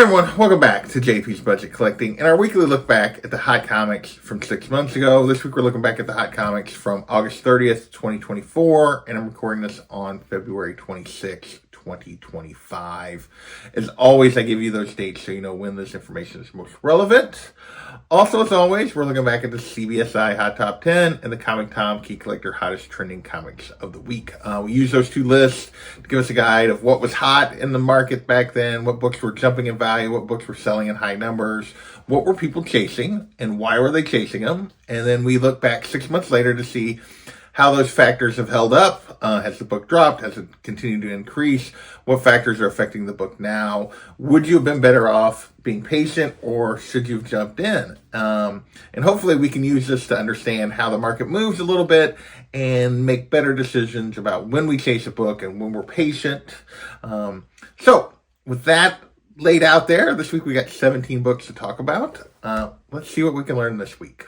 everyone, welcome back to JP's Budget Collecting and our weekly look back at the hot comics from 6 months ago. This week we're looking back at the hot comics from August 30th, 2024, and I'm recording this on February 26th, 2025. As always, I give you those dates so you know when this information is most relevant. Also, as always, we're looking back at the CBSI Hot Top 10 and the Comic Tom Key Collector Hottest Trending Comics of the Week. We use those two lists to give us a guide of what was hot in the market back then, what books were jumping in value, what books were selling in high numbers, what were people chasing, and why were they chasing them. And then we look back 6 months later to see how those factors have held up. Has the book dropped? Has it continued to increase? What factors are affecting the book now? Would you have been better off being patient, or should you have jumped in? And hopefully we can use this to understand how the market moves a little bit and make better decisions about when we chase a book and when we're patient. So with that laid out there, this week we got 17 books to talk about. Let's see what we can learn this week.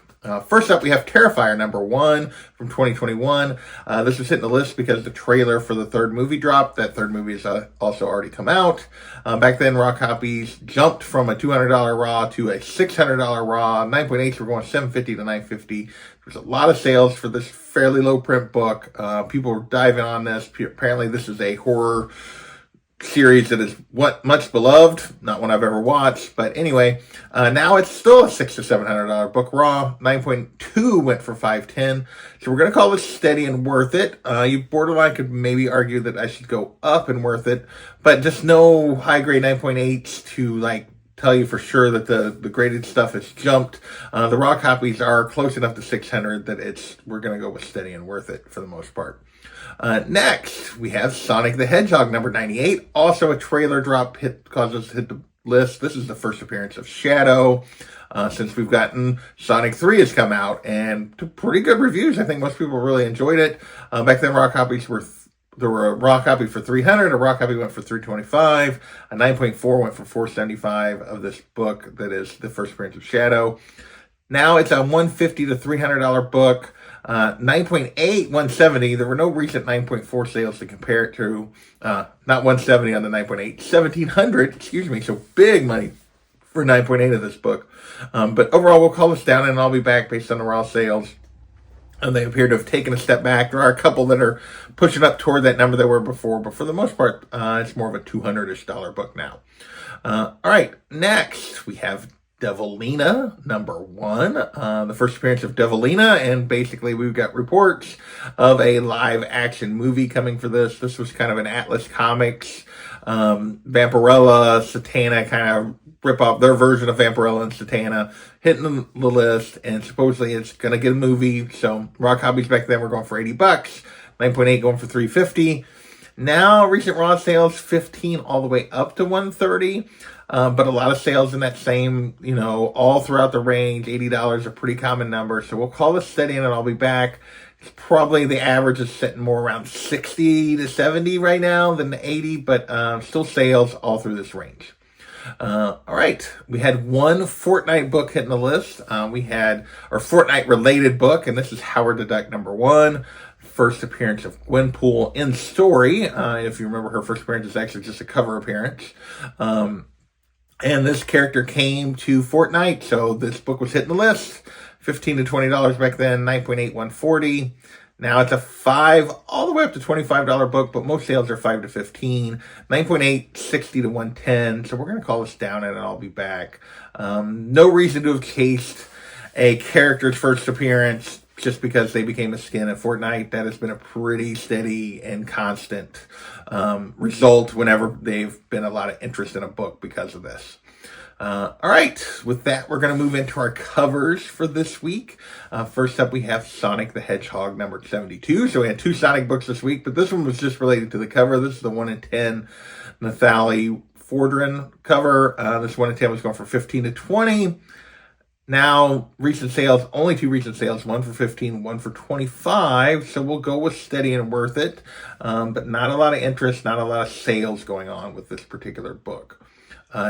First up, we have Terrifier #1 from 2021. This was hitting the list because the trailer for the third movie dropped. That third movie has also already come out. Back then, raw copies jumped from a $200 raw to a $600 raw. 9.8s were going $750 to $950. There's a lot of sales for this fairly low print book. People were diving on this. Apparently, this is a horror series that is much beloved, not one I've ever watched, but anyway, now it's still a $600 to $700 book raw. 9.2 went for $510, so we're going to call this steady and worth it. You borderline could maybe argue that I should go up and worth it, but just no high grade 9.8s to tell you for sure that the graded stuff has jumped. The raw copies are close enough to 600 that we're going to go with steady and worth it for the most part. Next, we have Sonic the Hedgehog #98. Also a trailer drop caused us to hit the list. This is the first appearance of Shadow since we've gotten Sonic 3 has come out, and pretty good reviews. I think most people really enjoyed it. Back then, raw copies there were a raw copy for $300, a raw copy went for $325, a 9.4 went for $475 of this book that is the first appearance of Shadow. Now it's a $150 to $300 book. 9.8, $170. There were no recent 9.4 sales to compare it to. Not $170 on the 9.8, $1,700, so big money for 9.8 of this book. But overall, we'll call this down, and I'll be back based on the raw sales. And they appear to have taken a step back. There are a couple that are pushing up toward that number they were before, but for the most part, it's more of a $200-ish book now. All right, next we have Devilina #1, the first appearance of Devilina, and basically we've got reports of a live action movie coming for this. This was kind of an Atlas Comics, Vampirella, Satana kind of rip off their version of Vampirella and Satana, hitting the list, and supposedly it's going to get a movie. So raw copies back then were going for $80, 9.8 going for $350. Now recent raw sales 15 all the way up to 130. But a lot of sales in that same, all throughout the range. $80 a pretty common number. So we'll call this steady, and I'll be back. It's probably the average is sitting more around 60 to 70 right now than the 80, but still sales all through this range. All right. We had one Fortnite book hitting the list. We had our Fortnite related book, and this is Howard the Duck #1. First appearance of Gwenpool in story. If you remember, her first appearance is actually just a cover appearance. And this character came to Fortnite, so this book was hitting the list. $15 to $20 back then, 9.8, $140. Now it's a $5 all the way up to $25 book, but most sales are $5 to $15. 9.8, $60 to $110. So we're going to call this down, and I'll be back. No reason to have chased a character's first appearance just because they became a skin at Fortnite. That has been a pretty steady and constant result whenever they've been a lot of interest in a book because of this. All right, with that, we're going to move into our covers for this week. First up, we have Sonic the Hedgehog #72. So we had two Sonic books this week, but this one was just related to the cover. This is the 1 in 10 Nathalie Fordrin cover. This 1 in 10 was going for $15 to $20. Now, recent sales, only two recent sales, one for $15, one for $25. So we'll go with steady and worth it. But not a lot of interest, not a lot of sales going on with this particular book.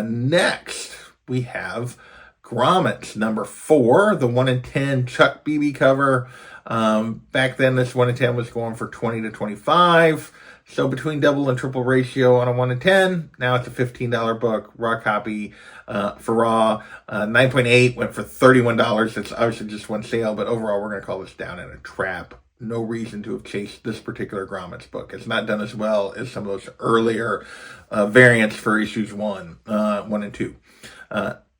Next, we have Grommets #4, the 1 in 10 Chuck BB cover. Back then, this 1 in 10 was going for 20 to 25. So between double and triple ratio on a 1 in 10, now it's a $15 book, raw copy for raw. 9.8 went for $31. It's obviously just one sale, but overall, we're going to call this down in a trap. No reason to have chased this particular grommets book. It's not done as well as some of those earlier variants for issues 1 and 2.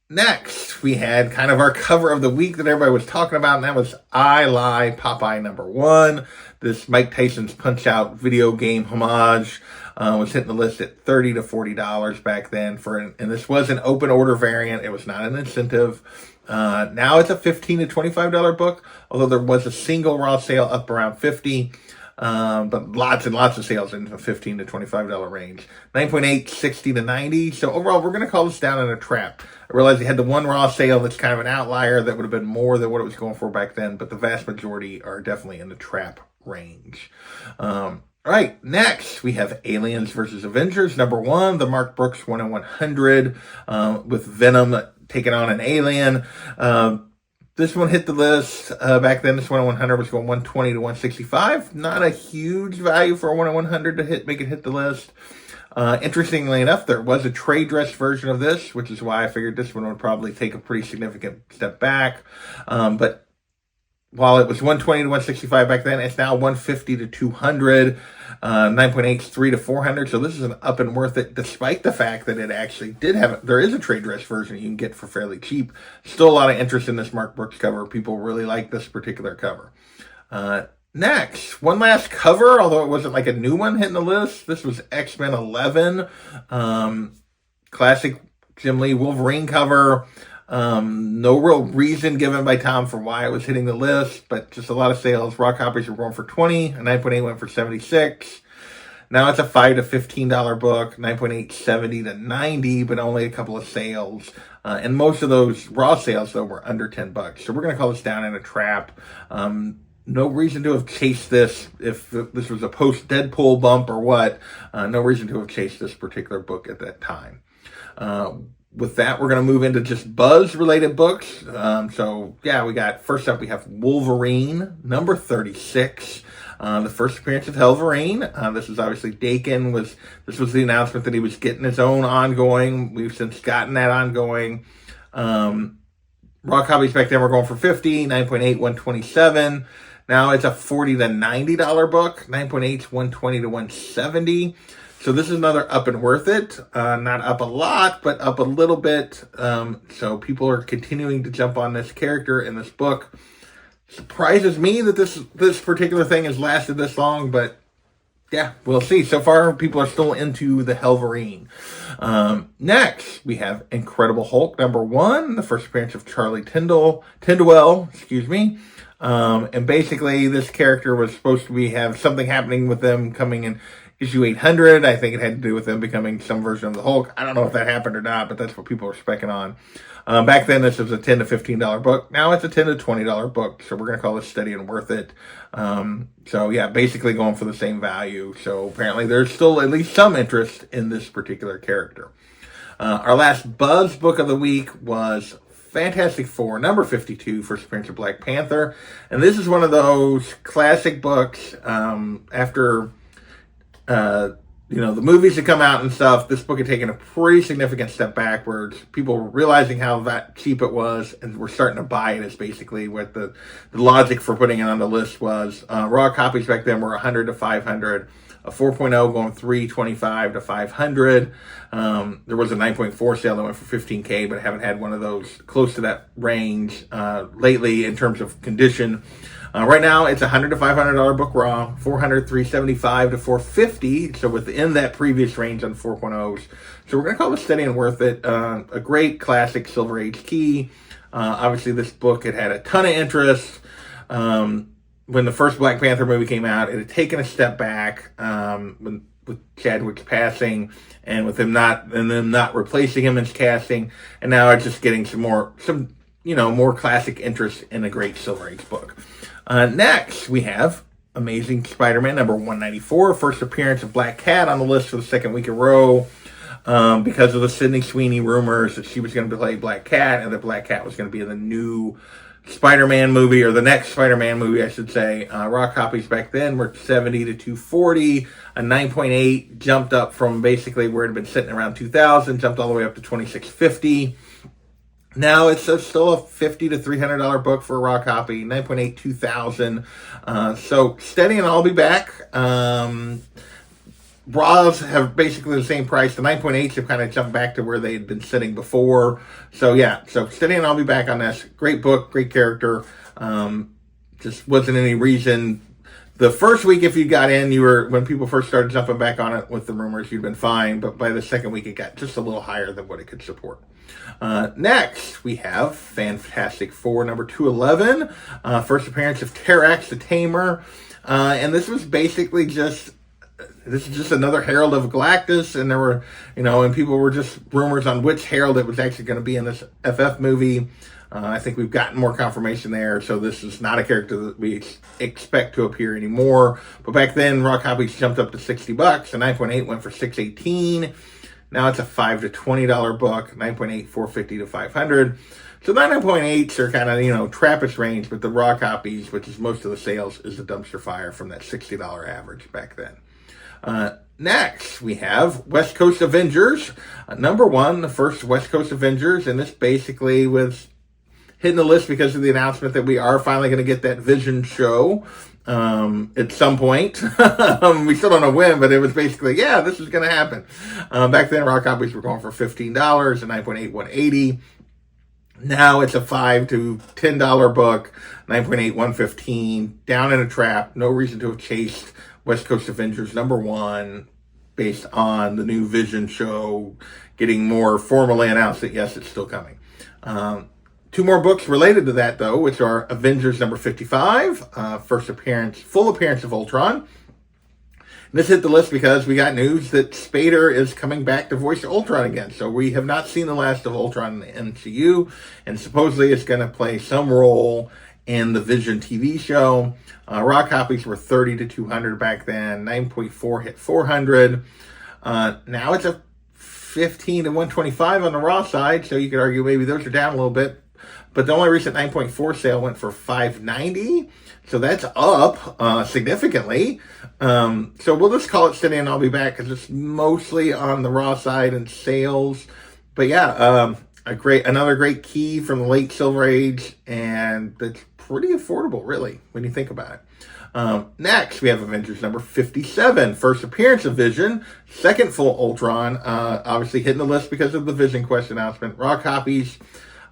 Next, we had kind of our cover of the week that everybody was talking about, and that was I Lie, Popeye #1. This Mike Tyson's Punch-Out video game homage was hitting the list at $30 to $40 back then, and this was an open order variant. It was not an incentive. Now it's a $15 to $25 book, although there was a single raw sale up around $50. But lots and lots of sales in the $15 to $25 range. 9.8, 60 to 90. So overall, we're going to call this down in a trap. I realize they had the one raw sale that's kind of an outlier that would have been more than what it was going for back then, but the vast majority are definitely in the trap range. All right, next we have Aliens versus Avengers #1, the Mark Brooks 1 in 100, with Venom taking on an alien. This one hit the list back then. This 1 in 100 was going 120 to 165. Not a huge value for a 1 in 100 to make it hit the list. Interestingly enough, there was a trade dress version of this, which is why I figured this one would probably take a pretty significant step back. But while it was 120 to 165 back then, it's now 150 to 200. 9.8 is 3 to 400. So this is an up and worth it, despite the fact that it actually there is a trade dress version you can get for fairly cheap. Still a lot of interest in this Mark Brooks cover. People really like this particular cover. Next, one last cover, although it wasn't like a new one hitting the list. This was X-Men 11. Classic Jim Lee Wolverine cover. No real reason given by Tom for why it was hitting the list, but just a lot of sales. Raw copies were going for 20, a 9.8 went for 76. Now it's a $5 to $15 book, 9.8, 70 to 90, but only a couple of sales. And most of those raw sales, though, were under $10. So we're going to call this down in a trap. No reason to have chased this if this was a post-Deadpool bump or what. No reason to have chased this particular book at that time. With that, we're going to move into just Buzz-related books. First up, we have Wolverine, number 36. The first appearance of Helverine. This is obviously Dakin. This was the announcement that he was getting his own ongoing. We've since gotten that ongoing. Raw copies back then were going for 50, 9.8, 127. Now it's a $40 to $90 book. 9.8 is 120 to 170. So this is another up and worth it. Not up a lot, but up a little bit. So people are continuing to jump on this character in this book. Surprises me that this particular thing has lasted this long, but yeah, we'll see. So far, people are still into the Helverine. Next, we have Incredible Hulk #1, the first appearance of Charlie Tindwell, and basically this character was supposed to have something happening with them coming in issue 800. I think it had to do with them becoming some version of the Hulk. I don't know if that happened or not, but that's what people are specking on. Back then, this was a $10 to $15 book. Now it's a $10 to $20 book, so we're going to call this steady and worth it. Basically going for the same value. So apparently there's still at least some interest in this particular character. Our last Buzz book of the week was Fantastic Four, number 52, first appearance of Black Panther. And this is one of those classic books after... the movies had come out and stuff. This book had taken a pretty significant step backwards. People were realizing how that cheap it was, and were starting to buy it. Is basically what the logic for putting it on the list was. Raw copies back then were 100 to 500. A 4.0 going 325 to 500. There was a 9.4 sale that went for $15K, but I haven't had one of those close to that range lately in terms of condition. Right now, it's a $100 to $500 book raw, 400, 375 to 450. So within that previous range on 4.0s. So we're going to call it steady and worth it. A great classic Silver Age key. Obviously, this book had a ton of interest. When the first Black Panther movie came out, it had taken a step back with Chadwick's passing, and with them not replacing him as casting, and now it's just getting some more classic interest in a great Silver Age book. Next, we have Amazing Spider-Man number 194, first appearance of Black Cat on the list for the second week in a row. Because of the Sydney Sweeney rumors that she was going to play Black Cat, and that Black Cat was going to be in the new Spider-Man movie, or the next Spider-Man movie, I should say. Raw copies back then were 70 to 240. A 9.8 jumped up from basically where it had been sitting around 2,000, jumped all the way up to 2,650. Now it's still a $50 to $300 book for a raw copy. 9.8, 2,000. So steady, and I'll be back. Raws have basically the same price. The 9.8s have kind of jumped back to where they had been sitting before. So yeah, so steady, and I'll be back on this. Great book, great character. Just wasn't any reason. The first week, if you got in, when people first started jumping back on it with the rumors, you'd been fine. But by the second week, it got just a little higher than what it could support. Next, we have Fantastic Four number 211. First appearance of Terrax the Tamer. And this was basically just another Herald of Galactus, and there were, and people were just rumors on which Herald it was actually going to be in this FF movie. I think we've gotten more confirmation there, so this is not a character that we expect to appear anymore. But back then, raw copies jumped up to $60. A 9.8 went for $618. Now it's a $5 to $20 book. 9.8, $450 to $500. So the 9.8s are kind of, Trappist range, but the raw copies, which is most of the sales, is the dumpster fire from that $60 average back then. Next, we have West Coast Avengers. Number 1, the first West Coast Avengers, and this basically was hitting the list because of the announcement that we are finally going to get that Vision show at some point. We still don't know when, but it was basically, this is going to happen. Back then, raw copies were going for $15, a 9.8, $180. Now it's a $5 to $10 book, 9.8, $115. Down in a trap. No reason to have chased West Coast Avengers number 1 based on the new Vision show getting more formally announced that yes, it's still coming. 2 more books related to that, though, which are Avengers number 55, full appearance of Ultron. And this hit the list because we got news that Spader is coming back to voice Ultron again. So we have not seen the last of Ultron in the MCU, and supposedly it's going to play some role in the Vision TV show. Raw copies were 30 to 200 back then. 9.4 hit 400. Now it's a 15 to 125 on the raw side, so you could argue maybe those are down a little bit. But the only recent 9.4 sale went for $590, so that's up significantly. So we'll just call it steady, and I'll be back because it's mostly on the raw side and sales. But yeah, another great key from the late Silver Age, and it's pretty affordable, really, when you think about it. Next, we have Avengers number 57, first appearance of Vision, second full Ultron, obviously hitting the list because of the Vision Quest announcement. Raw copies,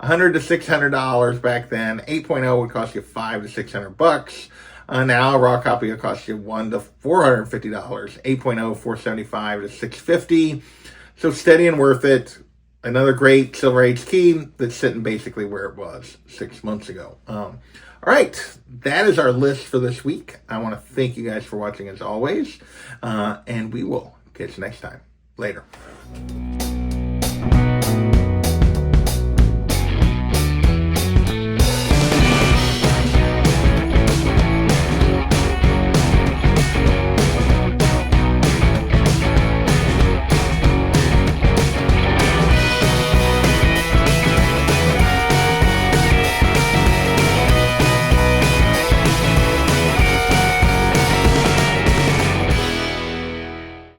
$100 to $600 back then. 8.0 would cost you $500 to $600. Now a raw copy will cost you $100 to $450. 8.0, $475 to $650. So steady and worth it. Another great Silver Age key that's sitting basically where it was 6 months ago. All right, that is our list for this week. I want to thank you guys for watching as always, and we will catch you next time. Later.